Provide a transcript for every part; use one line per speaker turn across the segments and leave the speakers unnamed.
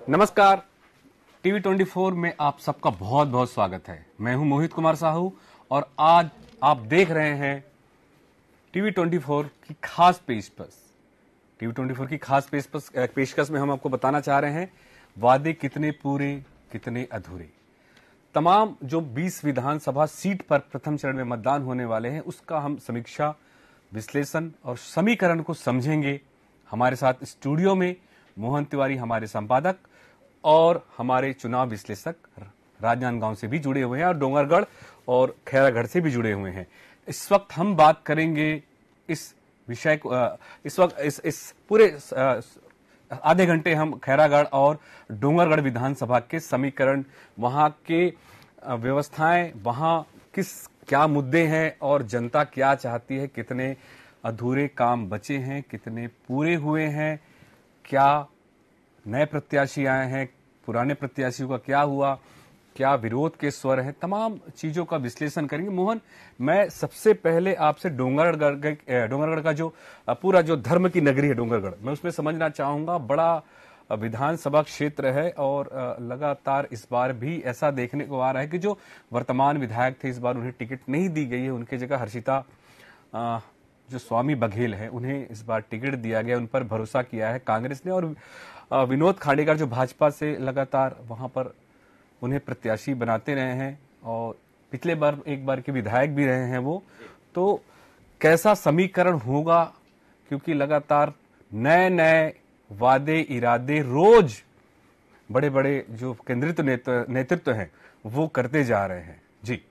नमस्कार, टीवी 24 में आप सबका बहुत बहुत स्वागत है। मैं हूं मोहित कुमार साहू और आज आप देख रहे हैं टीवी 24 की खास पेशकश। टीवी 24 की खास पेशकश में हम आपको बताना चाह रहे हैं वादे कितने पूरे कितने अधूरे। तमाम जो 20 विधानसभा सीट पर प्रथम चरण में मतदान होने वाले हैं उसका हम समीक्षा, विश्लेषण और समीकरण को समझेंगे। हमारे साथ स्टूडियो में मोहन तिवारी हमारे संपादक और हमारे चुनाव विश्लेषक राजनांदगांव से भी जुड़े हुए हैं और डोंगरगढ़ और खैरागढ़ से भी जुड़े हुए हैं। इस वक्त हम बात करेंगे इस विषय को। इस वक्त इस पूरे आधे घंटे हम खैरागढ़ और डोंगरगढ़ विधानसभा के समीकरण, वहां के व्यवस्थाएं, वहां क्या मुद्दे हैं और जनता क्या चाहती है, कितने अधूरे काम बचे हैं, कितने पूरे हुए हैं, क्या नए प्रत्याशी आए हैं, पुराने प्रत्याशियों का क्या हुआ, क्या विरोध के स्वर हैं, तमाम चीजों का विश्लेषण करेंगे। मोहन, मैं सबसे पहले आपसे डोंगरगढ़ का जो पूरा जो धर्म की नगरी है डोंगरगढ़, मैं उसमें समझना चाहूंगा। बड़ा विधानसभा क्षेत्र है और लगातार इस बार भी ऐसा देखने को आ रहा है कि जो वर्तमान विधायक थे इस बार उन्हें टिकट नहीं दी गई है। उनकी जगह हर्षिता जो स्वामी बघेल है उन्हें इस बार टिकट दिया गया। उन पर भरोसा किया है कांग्रेस ने और विनोद खांडेकर जो भाजपा से लगातार वहां पर उन्हें प्रत्याशी बनाते रहे हैं और पिछले बार एक बार के विधायक भी रहे हैं वो। तो कैसा समीकरण होगा, क्योंकि लगातार नए नए वादे इरादे रोज बड़े बड़े जो केंद्रित नेतृत्व हैं वो करते जा रहे हैं। जी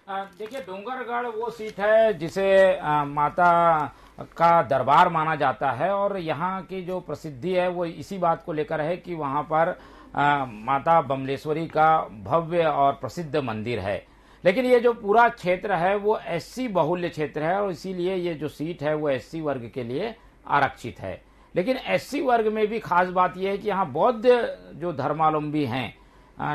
देखिए, डोंगरगढ़ वो सीट है जिसे माता का दरबार माना जाता है और यहाँ की जो प्रसिद्धि है वो इसी बात को लेकर है कि वहाँ पर माता बमलेश्वरी का भव्य और प्रसिद्ध मंदिर है। लेकिन ये जो पूरा क्षेत्र है वो एससी बहुल्य क्षेत्र है और इसीलिए ये जो सीट है वो एससी वर्ग के लिए आरक्षित है। लेकिन एससी वर्ग में भी खास बात यह है कि यहाँ बौद्ध जो धर्मावलंबी हैं,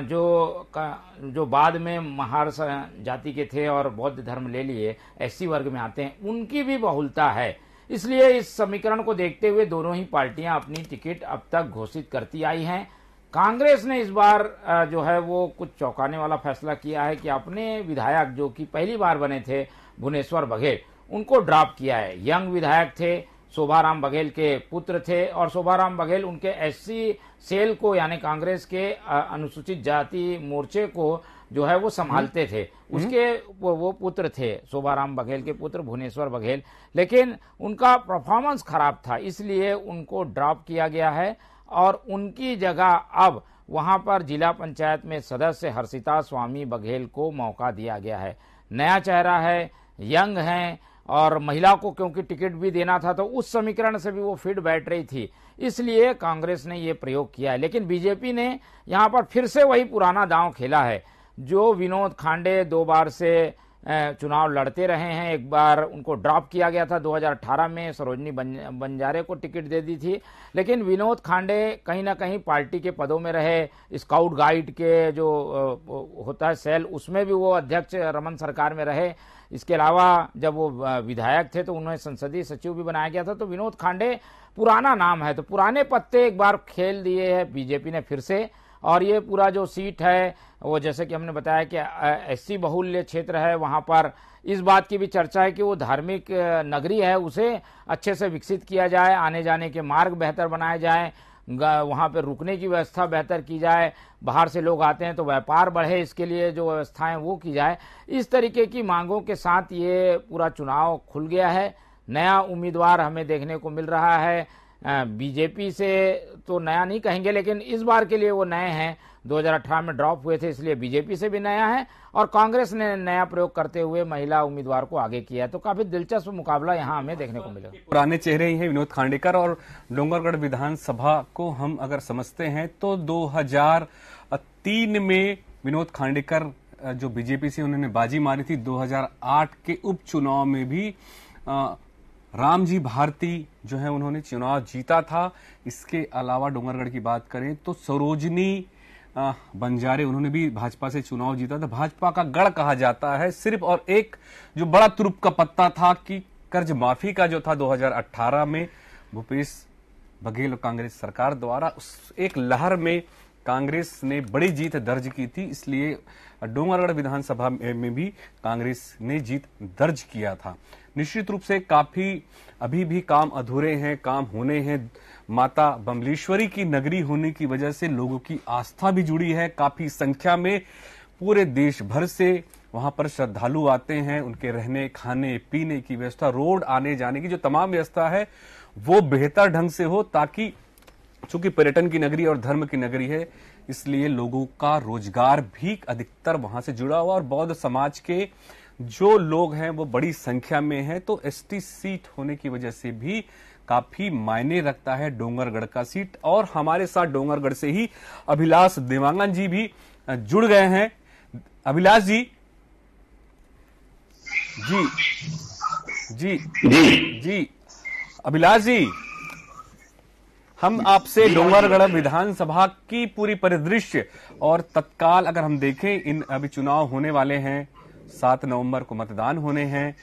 जो बाद में महार जाति के थे और बौद्ध धर्म ले लिए, एससी वर्ग में आते हैं, उनकी भी बहुलता है। इसलिए इस समीकरण को देखते हुए दोनों ही पार्टियां अपनी टिकट अब तक घोषित करती आई हैं। कांग्रेस ने इस बार जो है वो कुछ चौंकाने वाला फैसला किया है कि अपने विधायक जो कि पहली बार बने थे भुवनेश्वर बघेल, उनको ड्रॉप किया है। यंग विधायक थे, शोभाराम बघेल के पुत्र थे और शोभाराम बघेल उनके एससी सेल को यानी कांग्रेस के अनुसूचित जाति मोर्चे को जो है वो संभालते थे। उसके वो पुत्र थे, शोभाराम बघेल के पुत्र भुवनेश्वर बघेल। लेकिन उनका परफॉर्मेंस खराब था, इसलिए उनको ड्रॉप किया गया है और उनकी जगह अब वहां पर जिला पंचायत में सदस्य हर्षिता स्वामी बघेल को मौका दिया गया है। नया चेहरा है, यंग है और महिला को क्योंकि टिकट भी देना था तो उस समीकरण से भी वो फिट बैठ रही थी, इसलिए कांग्रेस ने ये प्रयोग किया है। लेकिन बीजेपी ने यहाँ पर फिर से वही पुराना दांव खेला है। जो विनोद खांडे 2 बार से चुनाव लड़ते रहे हैं, एक बार उनको ड्रॉप किया गया था 2018 में, सरोजनी बंजारे को टिकट दे दी थी। लेकिन विनोद खांडे कहीं ना कहीं पार्टी के पदों में रहे, स्काउट गाइड के जो होता है सेल उसमें भी वो अध्यक्ष रमन सरकार में रहे। इसके अलावा जब वो विधायक थे तो उन्हें संसदीय सचिव भी बनाया गया था। तो विनोद खांडे पुराना नाम है, तो पुराने पत्ते एक बार खेल दिए हैं बीजेपी ने फिर से। और ये पूरा जो सीट है वो जैसे कि हमने बताया कि एससी बहुल्य क्षेत्र है, वहां पर इस बात की भी चर्चा है कि वो धार्मिक नगरी है, उसे अच्छे से विकसित किया जाए, आने जाने के मार्ग बेहतर बनाए जाए, वहां पर रुकने की व्यवस्था बेहतर की जाए, बाहर से लोग आते हैं तो व्यापार बढ़े, इसके लिए जो व्यवस्थाएं वो की जाए। इस तरीके की मांगों के साथ ये पूरा चुनाव खुल गया है। नया उम्मीदवार हमें देखने को मिल रहा है। बीजेपी से तो नया नहीं कहेंगे, लेकिन इस बार के लिए वो नए हैं। 2018 में ड्रॉप हुए थे, इसलिए बीजेपी से भी नया है और कांग्रेस ने नया प्रयोग करते हुए महिला उम्मीदवार को आगे किया है। तो काफी दिलचस्प मुकाबला यहाँ हमें देखने को मिलेगा।
पुराने चेहरे ही हैं विनोद खांडेकर। और डोंगरगढ़ विधानसभा को हम अगर समझते हैं तो 2003 में विनोद खांडेकर जो बीजेपी से उन्होंने बाजी मारी थी, 2008 के उपचुनाव में भी रामजी भारती जो है उन्होंने चुनाव जीता था। इसके अलावा डोंगरगढ़ की बात करें तो सरोजनी बंजारे, उन्होंने भी भाजपा से चुनाव जीता था। भाजपा का गढ़ कहा जाता है। सिर्फ और एक जो बड़ा तुरुप का पत्ता था कि कर्ज माफी का जो था 2018 में भूपेश बघेल और कांग्रेस सरकार द्वारा। उस एक लहर में कांग्रेस ने बड़ी जीत दर्ज की थी, इसलिए डोंगरगढ़ विधानसभा में भी कांग्रेस ने जीत दर्ज किया था। निश्चित रूप से काफी अभी भी काम अधूरे हैं, काम होने हैं। माता बमलेश्वरी की नगरी होने की वजह से लोगों की आस्था भी जुड़ी है। काफी संख्या में पूरे देश भर से वहां पर श्रद्धालु आते हैं। उनके रहने, खाने, पीने की व्यवस्था, रोड आने जाने की जो तमाम व्यवस्था है वो बेहतर ढंग से हो, ताकि चूंकि पर्यटन की नगरी और धर्म की नगरी है, इसलिए लोगों का रोजगार भी अधिकतर वहां से जुड़ा हुआ। और बौद्ध समाज के जो लोग हैं वो बड़ी संख्या में हैं, तो एसटी सीट होने की वजह से भी काफी मायने रखता है डोंगरगढ़ का सीट। और हमारे साथ डोंगरगढ़ से ही अभिलाष देवांगन जी भी जुड़ गए हैं। अभिलाष जी, जी जी
जी
जी अभिलाष जी, हम आपसे डोंगरगढ़ विधानसभा की पूरी परिदृश्य और तत्काल अगर हम देखें, इन अभी चुनाव होने वाले हैं, 7 नवंबर को मतदान होने हैं,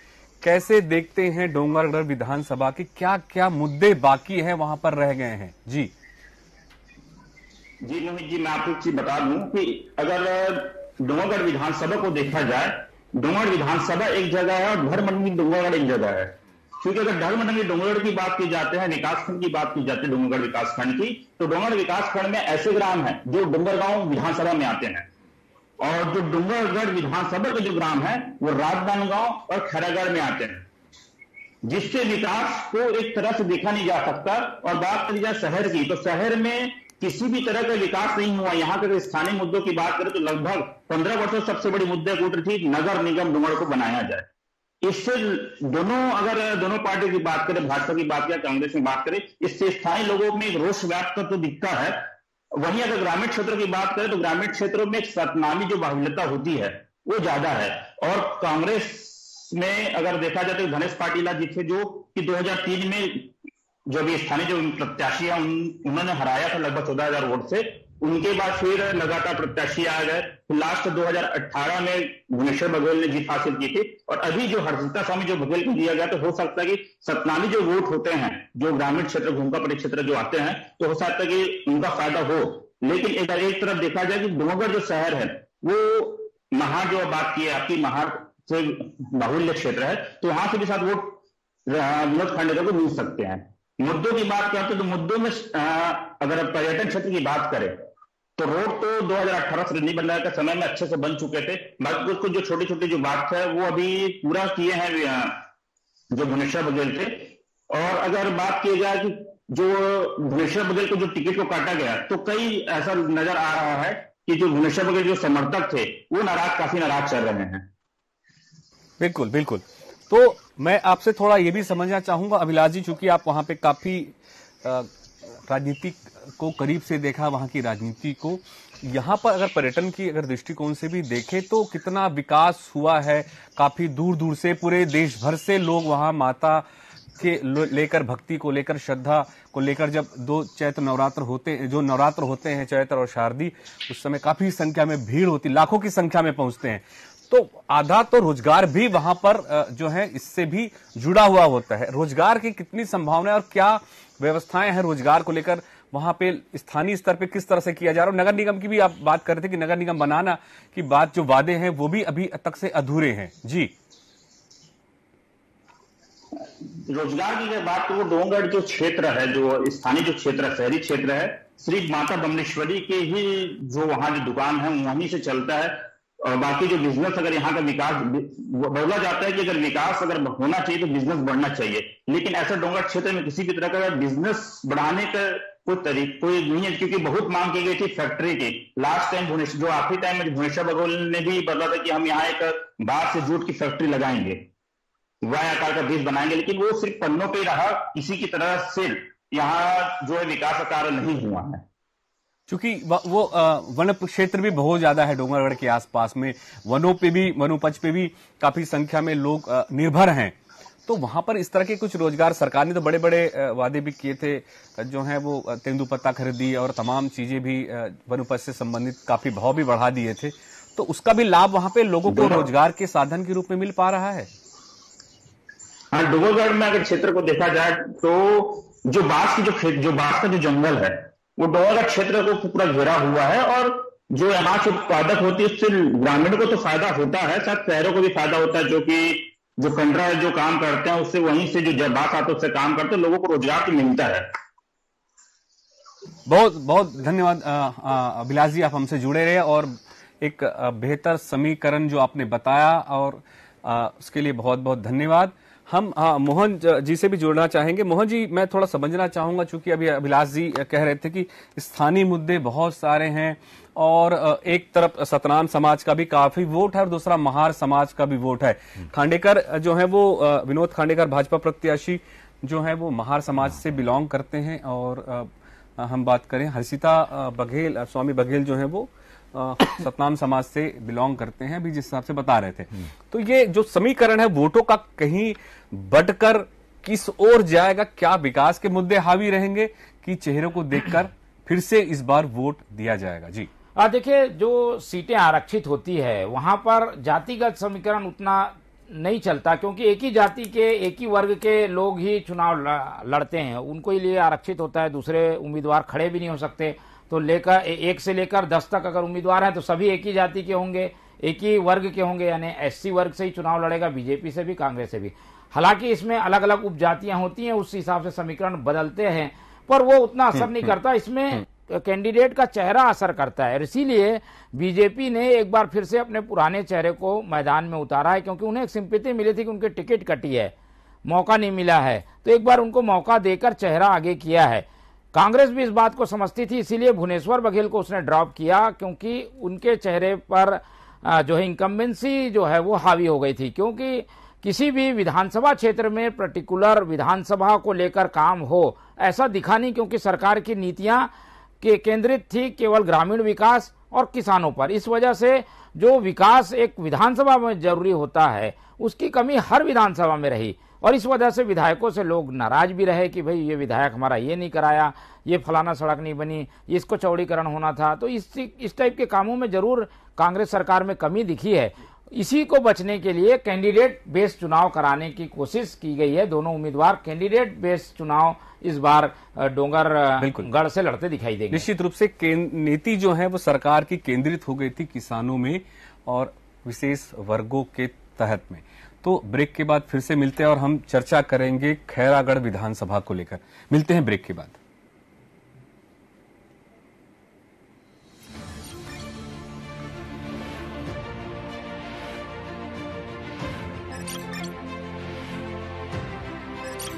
कैसे देखते हैं डोंगरगढ़ विधानसभा के क्या क्या मुद्दे बाकी हैं, वहां पर रह गए हैं? जी
जी मोहित जी, मैं आपको एक चीज बता दूं कि अगर डोंगरगढ़ विधानसभा को देखा जाए, डोंगरगढ़ विधानसभा एक जगह है और धर्मनगरी डोंगरगढ़ एक जगह है। क्योंकि अगर धर्मनगरी डोंगरगढ़ की बात की जाती है, विकासखंड की बात की जाती है डोंगरगढ़ विकासखंड की, तो डोंगरगढ़ विकासखंड में ऐसे ग्राम हैं जो डोंगरगांव विधानसभा में आते हैं। और जो डोंगरगढ़ विधानसभा के जो ग्राम है वो राजनांदगांव और खैरागढ़ में आते हैं, जिससे विकास को एक तरह से देखा नहीं जा सकता। और बात करी जाए शहर की, तो शहर में किसी भी तरह का विकास नहीं हुआ। यहाँ के स्थानीय मुद्दों की बात करें तो लगभग 15 वर्षों सबसे बड़ी मुद्दे को उठी थी नगर निगम डोंगरगढ़ को बनाया जाए। इससे अगर दोनों पार्टी की बात करें, भाजपा की बात या कांग्रेस की बात करें, इससे स्थानीय लोगों में एक रोष व्याप्त तो दिखता है। वहीं अगर ग्रामीण क्षेत्रों की बात करें तो ग्रामीण क्षेत्रों में सतनामी जो बाहुल्यता होती है वो ज्यादा है। और कांग्रेस में अगर देखा जाए तो गणेश पाटिल जी थे जो कि 2003 में जो भी स्थानीय जो प्रत्याशी है उन्होंने हराया था लगभग 14,000 वोट से। उनके बाद फिर लगातार प्रत्याशी आ गए। लास्ट 2018 में भुवनेश्वर बघेल ने जीत हासिल की थी। और अभी जो हर्षिता स्वामी जो बघेल को दिया गया, तो हो सकता है कि सतनामी जो वोट होते हैं जो ग्रामीण क्षेत्र, घूमका परिक्षेत्र जो आते हैं, तो हो सकता है कि उनका फायदा हो। लेकिन एक तरफ देखा जाए कि डोंगरगढ़ जो शहर है वो महार जो बात की है आपकी, महार से बाहुल्य क्षेत्र है, तो वहां से भी साथ वोट विनोद खांडेकर को मिल सकते हैं। मुद्दों की बात करते हैं तो मुद्दों में अगर पर्यटन क्षेत्र की बात करें तो रोड तो 2018 से नहीं बनने के समय में अच्छे से बन चुके थे। बाकी कुछ जो छोटी छोटी जो बात है वो अभी पूरा किए हैं जो भुवनेश्वर बघेल थे। और अगर बात की जाए कि जो भुवनेश्वर बघेल को जो टिकट को काटा गया, तो कई ऐसा नजर आ रहा है कि जो भुवनेश्वर बघेल जो समर्थक थे वो काफी नाराज चल रहे हैं।
बिल्कुल बिल्कुल। तो मैं आपसे थोड़ा ये भी समझना चाहूंगा अभिलाष जी, चूंकि आप वहां पे काफी राजनीति को करीब से देखा, वहां की राजनीति को, यहाँ पर अगर पर्यटन की अगर दृष्टिकोण से भी देखें तो कितना विकास हुआ है। काफी दूर दूर से, पूरे देश भर से लोग वहां माता के लेकर, भक्ति को लेकर, श्रद्धा को लेकर, जब 2 चैत्र नवरात्र होते हैं चैत्र और शारदी, उस समय काफी संख्या में भीड़ होती, लाखों की संख्या में पहुंचते हैं। तो आधा तो रोजगार भी वहां पर जो है इससे भी जुड़ा हुआ होता है। रोजगार की कितनी संभावनाएं और क्या व्यवस्थाएं हैं रोजगार को लेकर वहां पे स्थानीय स्तर पे किस तरह से किया जा रहा है? नगर निगम की भी आप बात कर रहे थे कि नगर निगम बनाना की बात, जो वादे हैं वो भी अभी तक से अधूरे हैं। जी,
रोजगार की अगर बात करूं, डोंगरगढ़ जो क्षेत्र है, जो स्थानीय जो क्षेत्र है, शहरी क्षेत्र है, सिर्फ माता बमलेश्वरी के ही जो वहां जो दुकान है वहीं से चलता है। और बाकी जो बिजनेस, अगर यहाँ का विकास, बोला जाता है कि अगर विकास अगर होना चाहिए तो बिजनेस बढ़ना चाहिए, लेकिन ऐसा डोंगरगढ़ क्षेत्र में किसी भी तरह का बिजनेस बढ़ाने का कोई नहीं है। क्योंकि बहुत मांग की गई थी फैक्ट्री की। लास्ट टाइम जो आखिरी टाइम में भुवनेश्वर बघेल ने भी बोला था कि हम यहाँ एक बांस से जूट की फैक्ट्री लगाएंगे, वाय आकार का ब्रिज बनाएंगे, लेकिन वो सिर्फ पन्नों पे रहा। किसी की तरह से यहाँ जो है विकास का कार्य नहीं हुआ है।
क्योंकि वो वन क्षेत्र भी बहुत ज्यादा है डोंगरगढ़ के आसपास में, वनोपज पे भी काफी संख्या में लोग निर्भर हैं। तो वहां पर इस तरह के कुछ रोजगार, सरकार ने तो बड़े बड़े वादे भी किए थे, जो है वो तेंदुपत्ता खरीदी और तमाम चीजें भी वनोपज से संबंधित काफी भाव भी बढ़ा दिए थे। तो उसका भी लाभ वहां पे लोगों को रोजगार के साधन के रूप में मिल पा रहा है।
हाँ, डोंगरगढ़ में अगर क्षेत्र को देखा जाए तो जो बांस का जो जंगल है वो डोंगरगढ़ क्षेत्र को पूरा घेरा हुआ है, और जो यहाँ से उत्पादक होती है उससे ग्रामीण को तो फायदा होता है, साथ शहरों को भी फायदा होता है, जो कंडरा जो काम करते हैं उससे, वहीं से जो बांस आते हैं उससे काम करते हैं, लोगों को रोजगार तो मिलता है।
बहुत बहुत धन्यवाद अभिलाष जी, आप हमसे जुड़े रहे और एक बेहतर समीकरण जो आपने बताया, और उसके लिए बहुत बहुत धन्यवाद। हम मोहन जी से भी जुड़ना चाहेंगे। मोहन जी, मैं थोड़ा समझना चाहूंगा, चूंकि अभी अभिलाष जी कह रहे थे कि स्थानीय मुद्दे बहुत सारे हैं, और एक तरफ सतनाम समाज का भी काफी वोट है और दूसरा महार समाज का भी वोट है। खांडेकर जो है वो विनोद खांडेकर भाजपा प्रत्याशी जो है वो महार समाज से बिलोंग करते हैं, और हम बात करें हर्षिता बघेल, स्वामी बघेल जो है वो सतनाम समाज से बिलोंग करते हैं, अभी जिस हिसाब से बता रहे थे। तो ये जो समीकरण है वोटों का कहीं बढ़कर किस ओर जाएगा? क्या विकास के मुद्दे हावी रहेंगे कि चेहरों को देखकर फिर से इस बार वोट दिया जाएगा? जी
देखिए, जो सीटें आरक्षित होती है वहां पर जातिगत समीकरण उतना नहीं चलता, क्योंकि एक ही जाति के एक ही वर्ग के लोग ही चुनाव लड़ते हैं, उनको ही लिए आरक्षित होता है, दूसरे उम्मीदवार खड़े भी नहीं हो सकते। तो एक से लेकर 10 तक अगर उम्मीदवार हैं तो सभी एक ही जाति के होंगे, एक ही वर्ग के होंगे, यानी एससी वर्ग से ही चुनाव लड़ेगा, बीजेपी से भी कांग्रेस से भी। हालांकि इसमें अलग अलग उपजातियां होती हैं, उस हिसाब से समीकरण बदलते हैं, पर वो उतना असर नहीं करता। इसमें कैंडिडेट का चेहरा असर करता है, इसीलिए बीजेपी ने एक बार फिर से अपने पुराने चेहरे को मैदान में उतारा है, क्योंकि उन्हें एक सिंपैथी मिली थी कि उनकी टिकट कटी है, मौका नहीं मिला है, तो एक बार उनको मौका देकर चेहरा आगे किया है। कांग्रेस भी इस बात को समझती थी, इसीलिए भुवनेश्वर बघेल को उसने ड्रॉप किया, क्योंकि उनके चेहरे पर जो है इनकम्बेंसी जो है वो हावी हो गई थी। क्योंकि किसी भी विधानसभा क्षेत्र में पर्टिकुलर विधानसभा को लेकर काम हो ऐसा दिखा नहीं, क्योंकि सरकार की नीतियां के केंद्रित थी केवल ग्रामीण विकास और किसानों पर। इस वजह से जो विकास एक विधानसभा में जरूरी होता है उसकी कमी हर विधानसभा में रही, और इस वजह से विधायकों से लोग नाराज भी रहे कि भाई ये विधायक हमारा ये नहीं कराया, ये फलाना सड़क नहीं बनी, इसको चौड़ीकरण होना था। तो इस टाइप के कामों में जरूर कांग्रेस सरकार में कमी दिखी है। इसी को बचने के लिए कैंडिडेट बेस्ड चुनाव कराने की कोशिश की गई है। दोनों उम्मीदवार कैंडिडेट बेस्ड चुनाव इस बार डोंगरगढ़ से लड़ते दिखाई देंगे।
निश्चित रूप से नीति जो है वो सरकार की केंद्रित हो गई थी किसानों में और विशेष वर्गों के तहत में। तो ब्रेक के बाद फिर से मिलते हैं और हम चर्चा करेंगे खैरागढ़ विधानसभा को लेकर। मिलते हैं ब्रेक के बाद।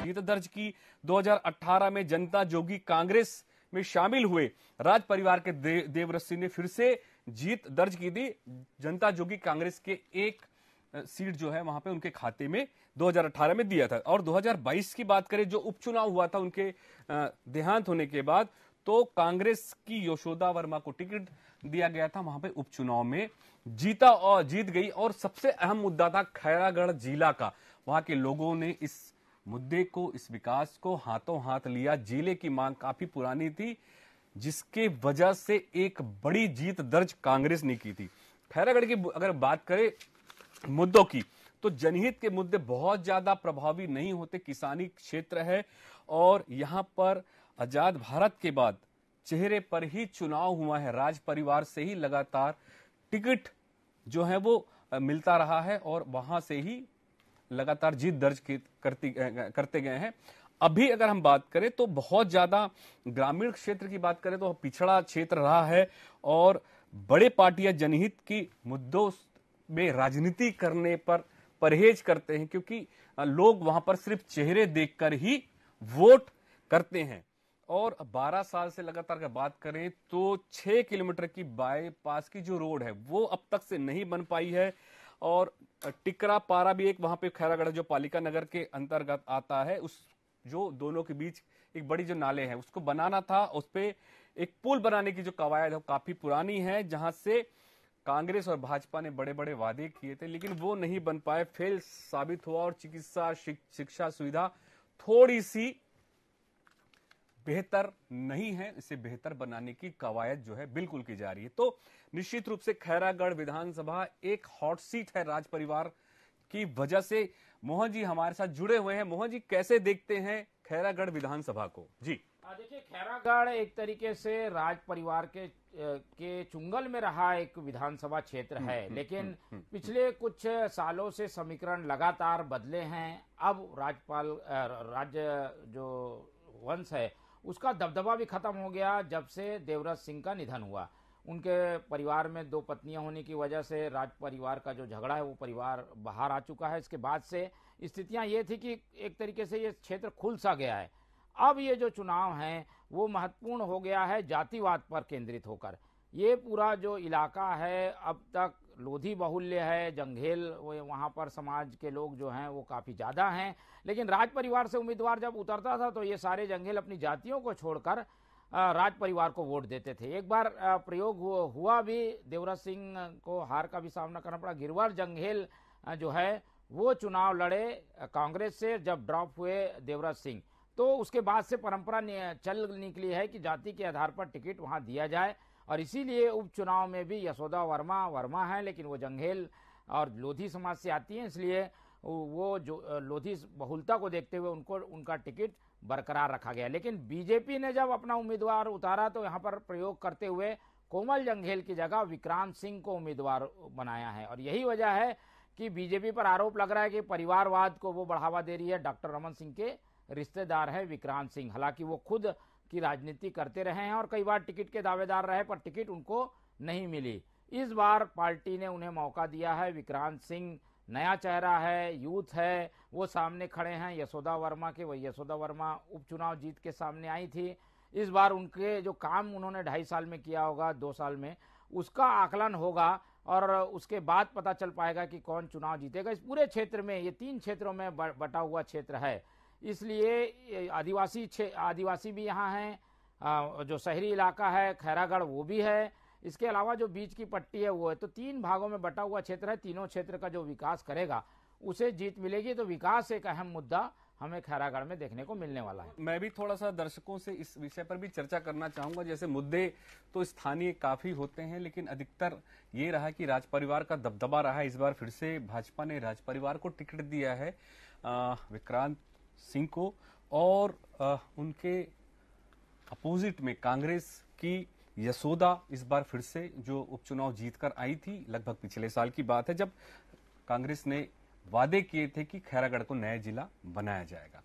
जीत दर्ज की 2018 में जनता जोगी कांग्रेस में शामिल हुए राज परिवार के देवरस्सी ने फिर से जीत दर्ज की थी। जनता जोगी कांग्रेस के एक सीट जो है वहां पे उनके खाते में 2018 में दिया था। और 2022 की बात करें, जो उपचुनाव हुआ था उनके देहांत होने के बाद, तो कांग्रेस की यशोदा वर्मा को टिकट दिया गया था, वहां पे उपचुनाव में जीत गई। और सबसे अहम मुद्दा था खैरागढ़ जिला का। वहां के लोगों ने इस मुद्दे को, इस विकास को हाथों हाथ लिया। जिले की मांग काफी पुरानी थी, जिसके वजह से एक बड़ी जीत दर्ज कांग्रेस ने की थी। खैरागढ़ की अगर बात करें मुद्दों की, तो जनहित के मुद्दे बहुत ज्यादा प्रभावी नहीं होते। किसानी क्षेत्र है और यहां पर आजाद भारत के बाद चेहरे पर ही चुनाव हुआ है। राज परिवार से ही लगातार टिकट जो है वो मिलता रहा है और वहां से ही लगातार जीत दर्ज करते गए हैं। अभी अगर हम बात करें तो बहुत ज्यादा ग्रामीण क्षेत्र की बात करें तो पिछड़ा क्षेत्र रहा है और बड़े पार्टियां जनहित की मुद्दों में राजनीति करने पर परहेज करते हैं, क्योंकि लोग वहां पर सिर्फ चेहरे देखकर ही वोट करते हैं। और 12 साल से लगातार अगर बात करें तो 6 किलोमीटर की बाईपास की जो रोड है वो अब तक से नहीं बन पाई है। और टिकरा पारा भी एक वहां पे खैरागढ़ जो पालिका नगर के अंतर्गत आता है, उस जो दोनों के बीच एक बड़ी जो नाले हैं उसको बनाना था, उस पे एक पुल बनाने की जो कवायद है काफी पुरानी है, जहां से कांग्रेस और भाजपा ने बड़े बड़े वादे किए थे, लेकिन वो नहीं बन पाए, फेल साबित हुआ। और चिकित्सा शिक्षा सुविधा थोड़ी सी बेहतर नहीं है, इसे बेहतर बनाने की कवायद जो है बिल्कुल की जा रही है। तो निश्चित रूप से खैरागढ़ विधानसभा एक हॉट सीट है राज परिवार की वजह से। मोहन जी हमारे साथ जुड़े हुए हैं। मोहन जी, कैसे देखते हैं खैरागढ़ विधानसभा को? जी
देखिए, खैरागढ़ एक तरीके से राज परिवार के चुंगल में रहा एक विधानसभा क्षेत्र है, लेकिन पिछले कुछ सालों से समीकरण लगातार बदले हैं। अब राज्य जो वंश है उसका दबदबा भी खत्म हो गया जब से देवव्रत सिंह का निधन हुआ। उनके परिवार में 2 पत्नियां होने की वजह से राज परिवार का जो झगड़ा है वो परिवार बाहर आ चुका है। इसके बाद से स्थितियां ये थी कि एक तरीके से ये क्षेत्र खुल सा गया है। अब ये जो चुनाव है वो महत्वपूर्ण हो गया है जातिवाद पर केंद्रित होकर। ये पूरा जो इलाका है अब तक लोधी बहुल्य है, जंघेल वहां पर समाज के लोग जो हैं वो काफी ज्यादा हैं, लेकिन राज परिवार से उम्मीदवार जब उतरता था तो ये सारे जंघेल अपनी जातियों को छोड़कर राज परिवार को वोट देते थे। एक बार प्रयोग हुआ भी, देवव्रत सिंह को हार का भी सामना करना पड़ा। गिरवर जंघेल जो है वो चुनाव लड़े कांग्रेस से, जब ड्रॉप हुए देवव्रत सिंह तो उसके बाद से परंपरा चल निकली है कि जाति के आधार पर टिकट वहां दिया जाए, और इसीलिए उपचुनाव में भी यशोदा वर्मा है, लेकिन वो जंघेल और लोधी समाज से आती हैं, इसलिए वो जो लोधी बहुलता को देखते हुए उनका टिकट बरकरार रखा गया। लेकिन बीजेपी ने जब अपना उम्मीदवार उतारा तो यहाँ पर प्रयोग करते हुए कोमल जंघेल की जगह विक्रांत सिंह को उम्मीदवार बनाया है, और यही वजह है कि बीजेपी पर आरोप लग रहा है कि परिवारवाद को वो बढ़ावा दे रही है। डॉक्टर रमन सिंह के रिश्तेदार है विक्रांत सिंह, हालांकि वो खुद की राजनीति करते रहे हैं और कई बार टिकट के दावेदार रहे, पर टिकट उनको नहीं मिली। इस बार पार्टी ने उन्हें मौका दिया है। विक्रांत सिंह नया चेहरा है, यूथ है, वो सामने खड़े हैं यशोदा वर्मा के। वही यशोदा वर्मा उपचुनाव जीत के सामने आई थी। इस बार उनके जो काम उन्होंने 2.5 साल में किया होगा, 2 साल में, उसका आकलन होगा और उसके बाद पता चल पाएगा कि कौन चुनाव जीतेगा। इस पूरे क्षेत्र में, ये 3 क्षेत्रों में बटा हुआ क्षेत्र है, इसलिए आदिवासी भी यहाँ हैं, जो शहरी इलाका है खैरागढ़ वो भी है, इसके अलावा जो बीच की पट्टी है वो है। तो 3 भागों में बटा हुआ क्षेत्र है। तीनों क्षेत्र का जो विकास करेगा उसे जीत मिलेगी। तो विकास एक अहम मुद्दा हमें खैरागढ़ में देखने को मिलने वाला है।
मैं भी थोड़ा सा दर्शकों से इस विषय पर भी चर्चा करना चाहूंगा। जैसे मुद्दे तो स्थानीय काफी होते हैं, लेकिन अधिकतर ये रहा कि राज परिवार का दबदबा रहा। इस बार फिर से भाजपा ने राज परिवार को टिकट दिया है, विक्रांत सिंह को, और उनके अपोजिट में कांग्रेस की यशोदा इस बार फिर से जो उपचुनाव जीतकर आई थी। लगभग पिछले साल की बात है जब कांग्रेस ने वादे किए थे कि खैरागढ़ को नया जिला बनाया जाएगा।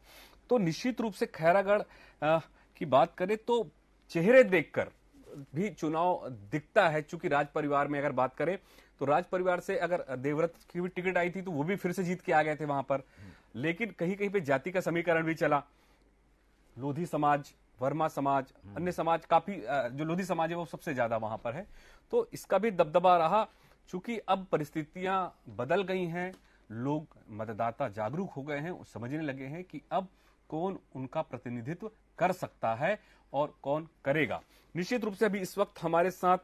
तो निश्चित रूप से खैरागढ़ की बात करें तो चेहरे देखकर भी चुनाव दिखता है। चूंकि राज परिवार में अगर बात करें तो राज परिवार से अगर देवव्रत की भी टिकट आई थी तो वो भी फिर से जीत के आ गए थे वहां पर, लेकिन कहीं कहीं पे जाति का समीकरण भी चला। लोधी समाज, वर्मा समाज, अन्य समाज काफी, जो लोधी समाज है वो सबसे ज्यादा वहां पर है, तो इसका भी दबदबा रहा। चूंकि अब परिस्थितियां बदल गई हैं, लोग मतदाता जागरूक हो गए हैं, समझने लगे हैं कि अब कौन उनका प्रतिनिधित्व कर सकता है और कौन करेगा। निश्चित रूप से अभी इस वक्त हमारे साथ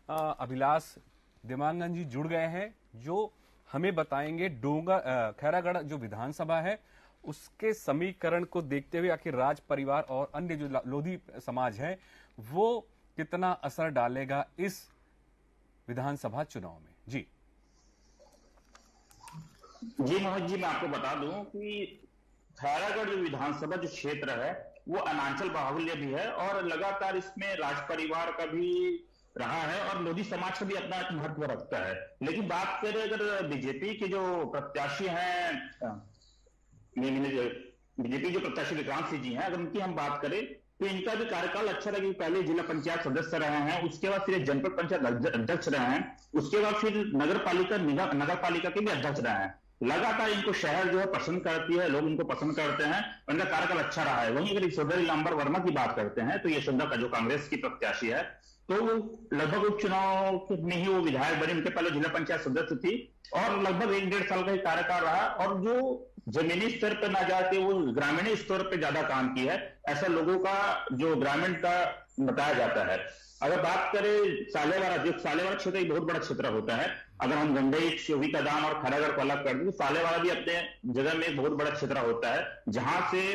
अभिलाष देवांगन जी जुड़ गए हैं, जो हमें बताएंगे खैरागढ़ जो विधानसभा है उसके समीकरण को देखते हुए आखिर राज परिवार और अन्य जो लोधी समाज है वो कितना असर डालेगा इस विधानसभा चुनाव में। जी
मोहित जी, मैं आपको बता दूं कि खैरागढ़ जो विधानसभा जो क्षेत्र है वो अनांचल बाहुल्य भी है और लगातार इसमें राज परिवार का भी रहा है और लोधी समाज का भी अपना एक महत्व रखता है। लेकिन बात करें अगर बीजेपी के जो प्रत्याशी हैं, बीजेपी जो प्रत्याशी विक्रांत सिंह जी हैं, अगर उनकी हम बात करें तो इनका भी कार्यकाल अच्छा रहा। पहले जिला पंचायत सदस्य रहे हैं, उसके बाद फिर जनपद पंचायत अध्यक्ष रहे हैं, उसके बाद फिर नगर पालिका के भी अध्यक्ष रहे हैं। लगातार इनको शहर जो है पसंद करती है, लोग इनको पसंद करते हैं, उनका कार्यकाल अच्छा रहा है। वहीं अगर यशोदा लांबर वर्मा की बात करते हैं तो यशोदा का जो कांग्रेस की प्रत्याशी है तो लगभग उपचुनाव में ही वो विधायक बने। उनके पहले जिला पंचायत सदस्य थी और लगभग 1-1.5 साल का ही कार्यकाल रहा और जो जमीनी स्तर पर ना जाके वो ग्रामीण स्तर पर ज्यादा काम किया है, ऐसा लोगों का जो ग्रामीण का बताया जाता है। अगर बात करें सालेवाड़ा क्षेत्र एक बहुत बड़ा क्षेत्र होता है। अगर हम गंडई, शिववी का दाम और खैरागढ़ को अलग कर दें तो सालेवाड़ा भी अपने जगह में एक बहुत बड़ा क्षेत्र होता है, जहां से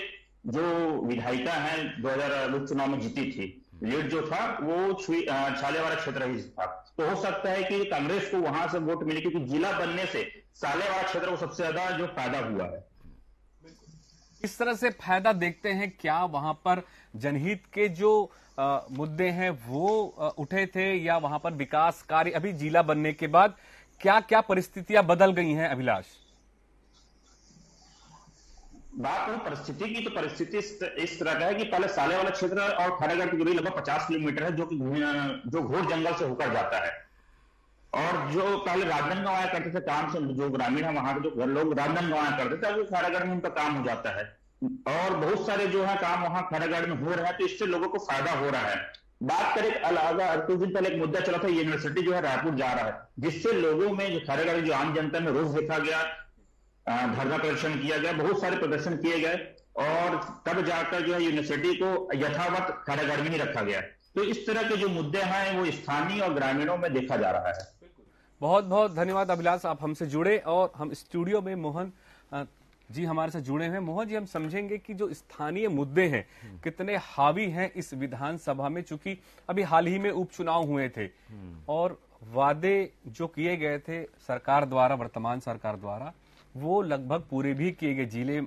जो विधायिका है 2000 लोकसभा में जीती थी, लीड जो था वो सालेवाड़ा क्षेत्र ही था। तो हो सकता है कि कांग्रेस को वहां से वोट मिले, क्योंकि जिला बनने से सालेवाड़ा क्षेत्र को सबसे ज्यादा जो फायदा हुआ है।
इस तरह से फायदा देखते हैं क्या वहां पर जनहित के जो मुद्दे हैं वो उठे थे, या वहां पर विकास कार्य अभी जिला बनने के बाद क्या क्या परिस्थितियां बदल गई हैं अभिलाष?
बात करूं परिस्थिति की, तो परिस्थिति इस तरह का है कि पहले साले वाला क्षेत्र और खैरागढ़ की दूरी लगभग 50 किलोमीटर है, जो घोर जंगल से होकर जाता है। और जो पहले राजनांदगांव आया करते थे काम से, जो ग्रामीण है वहां के जो लोग राजनांदगांव आया करते थे, वो खैरागढ़ में उनका काम हो जाता है और बहुत सारे जो है काम वहां खैरागढ़ में हो रहे हैं, तो इससे लोगों को फायदा हो रहा है। बात करें अलग, कुछ दिन पहले एक मुद्दा चला था, यूनिवर्सिटी जो है रायपुर जा रहा है, जिससे लोगों में जो खैरागढ़ जो आम जनता में रोष देखा गया, धरना प्रदर्शन किया गया, बहुत सारे प्रदर्शन किए गए और तब जाकर जो है यूनिवर्सिटी को यथावत खैरागढ़ में ही रखा गया। तो इस तरह के जो मुद्दे हैं वो स्थानीय और ग्रामीणों में देखा जा रहा है।
बहुत बहुत धन्यवाद अभिलाष, आप हमसे जुड़े और हम स्टूडियो में मोहन जी हमारे साथ जुड़े हैं। मोहन जी, हम समझेंगे कि जो स्थानीय मुद्दे हैं कितने हावी हैं इस विधानसभा में, चूंकि अभी हाल ही में उपचुनाव हुए थे और वादे जो किए गए थे सरकार द्वारा, वर्तमान सरकार द्वारा, वो लगभग पूरे भी किए गए। जिले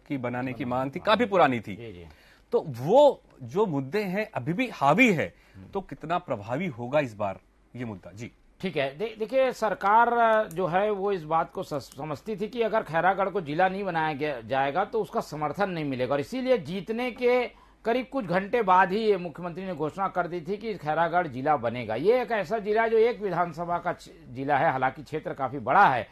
की बनाने की मांग थी, काफी पुरानी थी, तो वो जो मुद्दे हैं अभी भी हावी है, तो कितना प्रभावी होगा इस बार ये मुद्दा? जी
ठीक है। देखिए, सरकार जो है वो इस बात को समझती थी कि अगर खैरागढ़ को जिला नहीं बनाया जाएगा तो उसका समर्थन नहीं मिलेगा, और इसीलिए जीतने के करीब कुछ घंटे बाद ही मुख्यमंत्री ने घोषणा कर दी थी कि खैरागढ़ जिला बनेगा। ये एक ऐसा जिला जो एक विधानसभा का जिला है, हालांकि क्षेत्र काफी बड़ा है,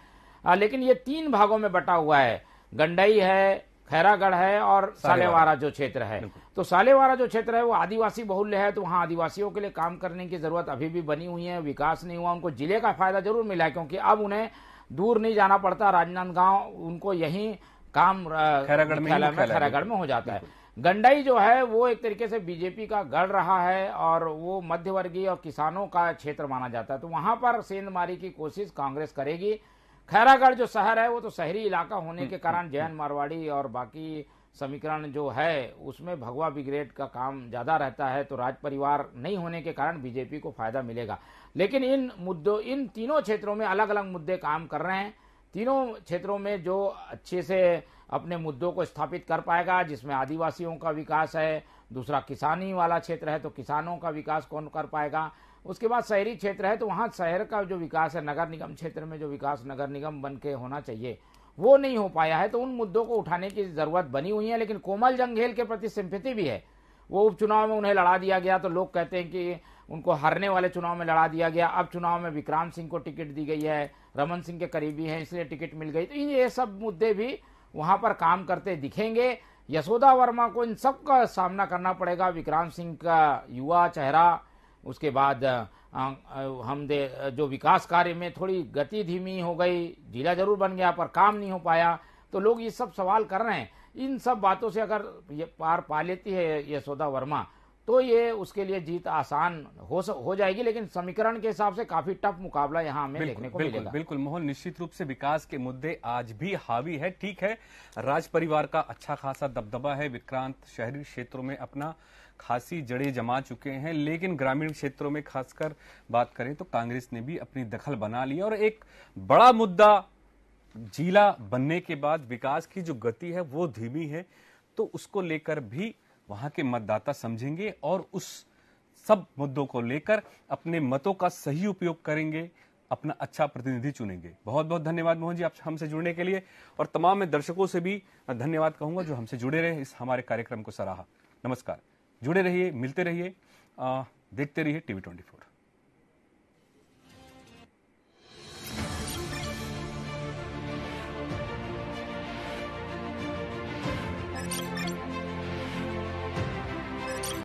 लेकिन ये 3 भागों में बटा हुआ है। गंडई है, खैरागढ़ है और सालेवारा जो क्षेत्र है। तो सालेवारा जो क्षेत्र है वो आदिवासी बहुल्य है, तो वहां आदिवासियों के लिए काम करने की जरूरत अभी भी बनी हुई है, विकास नहीं हुआ। उनको जिले का फायदा जरूर मिला है, क्योंकि अब उन्हें दूर नहीं जाना पड़ता, राजनांदगांव उनको यहीं काम खैरागढ़ में हो जाता है। गंडई जो है वो एक तरीके से बीजेपी का गढ़ रहा है और वो मध्यवर्गीय और किसानों का क्षेत्र माना जाता है, तो वहां पर सेंधमारी की कोशिश कांग्रेस करेगी। खैरागढ़ जो शहर है वो तो शहरी इलाका होने के कारण जैन मारवाड़ी और बाकी समीकरण जो है उसमें भगवा ब्रिगेड का काम ज्यादा रहता है, तो राज परिवार नहीं होने के कारण बीजेपी को फायदा मिलेगा। लेकिन इन तीनों क्षेत्रों में अलग अलग मुद्दे काम कर रहे हैं। तीनों क्षेत्रों में जो अच्छे से अपने मुद्दों को स्थापित कर पाएगा, जिसमें आदिवासियों का विकास है, दूसरा किसानी वाला क्षेत्र है तो किसानों का विकास कौन कर पाएगा, उसके बाद शहरी क्षेत्र है तो वहां शहर का जो विकास है, नगर निगम क्षेत्र में जो विकास नगर निगम बन के होना चाहिए वो नहीं हो पाया है, तो उन मुद्दों को उठाने की जरूरत बनी हुई है। लेकिन कोमल जंघेल के प्रति सिंपैथी भी है। वो उपचुनाव में उन्हें लड़ा दिया गया, तो लोग कहते हैं कि उनको हारने वाले चुनाव में लड़ा दिया गया। अब चुनाव में विक्रांत सिंह को टिकट दी गई है, रमन सिंह के करीबी हैं इसलिए टिकट मिल गई, तो ये सब मुद्दे भी वहां पर काम करते दिखेंगे। यशोदा वर्मा को इन सब का सामना करना पड़ेगा। विक्रांत सिंह का युवा चेहरा, उसके बाद जो विकास कार्य में थोड़ी गति धीमी हो गई, जिला जरूर बन गया पर काम नहीं हो पाया, तो लोग ये सब सवाल कर रहे हैं। इन सब बातों से अगर ये पार पा लेती है यशोदा वर्मा तो ये उसके लिए जीत आसान हो जाएगी, लेकिन समीकरण के हिसाब से काफी टफ मुकाबला यहाँ हमें देखने को मिलेगा।
बिल्कुल मोहन, निश्चित रूप से विकास के मुद्दे आज भी हावी है। ठीक है, राज परिवार का अच्छा खासा दबदबा है, विक्रांत शहरी क्षेत्रों में अपना खासी जड़ें जमा चुके हैं, लेकिन ग्रामीण क्षेत्रों में खासकर बात करें तो कांग्रेस ने भी अपनी दखल बना ली और एक बड़ा मुद्दा जिला बनने के बाद विकास की जो गति है वो धीमी है, तो उसको लेकर भी वहां के मतदाता समझेंगे और उस सब मुद्दों को लेकर अपने मतों का सही उपयोग करेंगे, अपना अच्छा प्रतिनिधि चुनेंगे। बहुत बहुत धन्यवाद मोहन जी आप हमसे जुड़ने के लिए, और तमाम मैं दर्शकों से भी धन्यवाद कहूंगा जो हमसे जुड़े रहे, इस हमारे कार्यक्रम को सराहा। नमस्कार, जुड़े रहिए, मिलते रहिए, देखते रहिए TV24।